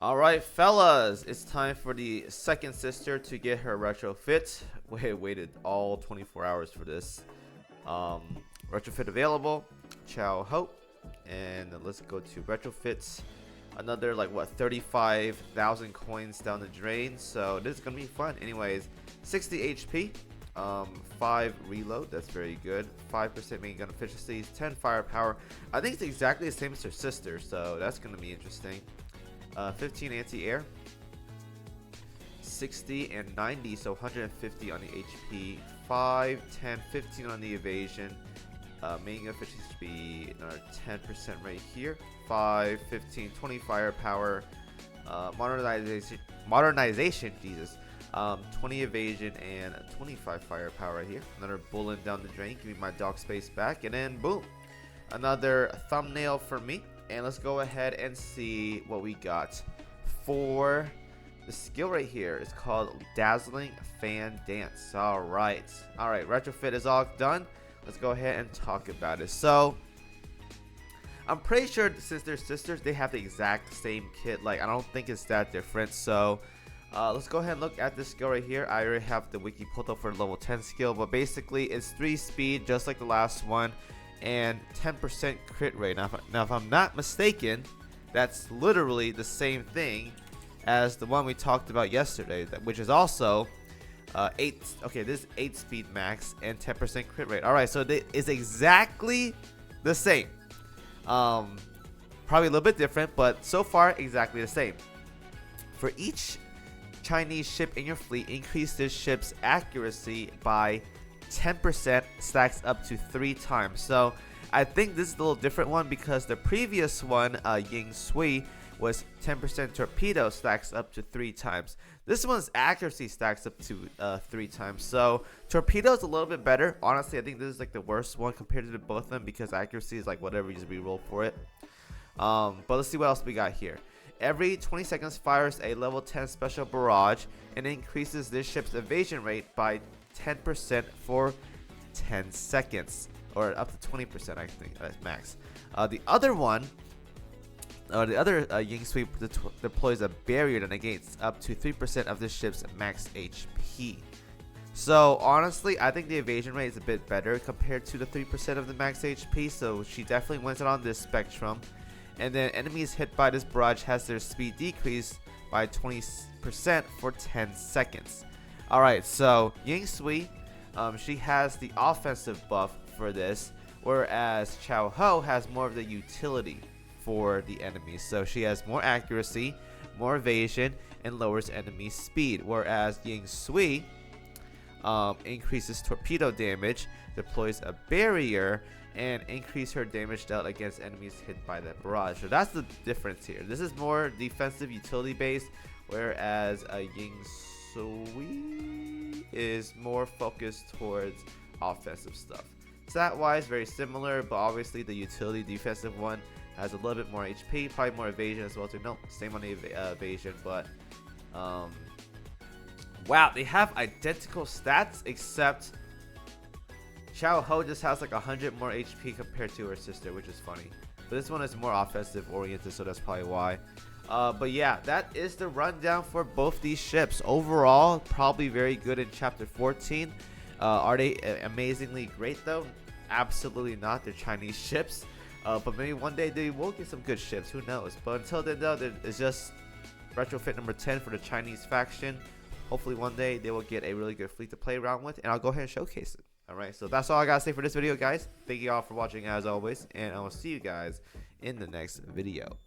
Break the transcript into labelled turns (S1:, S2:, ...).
S1: Alright, fellas, it's time for the second sister to get her retrofit. We waited all 24 hours for this. Retrofit available, Chao Hope, and let's go to retrofits. Another like what 35,000 coins down the drain, so this is gonna be fun. Anyways, 60 HP, 5 reload, that's very good. 5% main gun efficiency, 10 firepower. I think it's exactly the same as her sister, so that's gonna be interesting. 15 anti-air, 60 and 90, so 150 on the HP, 5, 10, 15 on the evasion, main efficiency should be another 10% right here, 5, 15, 20 firepower, modernization, Jesus, 20 evasion and 25 firepower right here. Another bullet down the drain, give me my dog space back, and then boom, another thumbnail for me. And let's go ahead and see what we got for the skill right here. It's called Dazzling Fan Dance. Alright, retrofit is all done. Let's go ahead and talk about it. So I'm pretty sure since they're sisters, they have the exact same kit. Like, I don't think it's that different. So let's go ahead and look at this skill right here. I already have the wiki pulled up for level 10 skill, but basically it's 3 speed just like the last one, and 10% crit rate. Now if I'm not mistaken, that's literally the same thing as the one we talked about yesterday, which is also 8. Okay, this is 8 speed max and 10% crit rate. All right, so it is exactly the same. Probably a little bit different, but so far exactly the same. For each Chinese ship in your fleet, increase this ship's accuracy by 10%, stacks up to 3 times. So I think this is a little different one because the previous one, Ying Swei, was 10% torpedo, stacks up to 3 times. This one's accuracy stacks up to 3 times. So torpedo's a little bit better. Honestly, I think this is like the worst one compared to both of them because accuracy is like whatever, you just reroll for it. But let's see what else we got here. Every 20 seconds fires a level 10 special barrage and increases this ship's evasion rate by 10% for 10 seconds, or up to 20%, I think that's max. The other one, the other Ying Swei deploys a barrier that negates up to 3% of the ship's max HP. So honestly, I think the evasion rate is a bit better compared to the 3% of the max HP, so she definitely wins it on this spectrum. And then enemies hit by this barrage has their speed decreased by 20% for 10 seconds. Alright, so Ying Swei, she has the offensive buff for this, whereas Chao Ho has more of the utility for the enemies. So she has more accuracy, more evasion, and lowers enemy speed, whereas Ying Swei increases torpedo damage, deploys a barrier, and increase her damage dealt against enemies hit by that barrage. So that's the difference here. This is more defensive utility based, whereas Ying Swei is more focused towards offensive stuff. Stat wise, very similar, but obviously the utility defensive one has a little bit more HP, probably more evasion as well too. Nope, same on the evasion, but wow, they have identical stats, except Chao Ho just has like 100 more HP compared to her sister, which is funny. But this one is more offensive oriented, so that's probably why. But yeah, that is the rundown for both these ships. Overall, probably very good in Chapter 14. Are they amazingly great though? Absolutely not. They're Chinese ships. But maybe one day they will get some good ships. Who knows? But until then, though, it's just retrofit number 10 for the Chinese faction. Hopefully one day they will get a really good fleet to play around with, and I'll go ahead and showcase it. Alright, so that's all I gotta say for this video, guys. Thank you all for watching as always, and I will see you guys in the next video.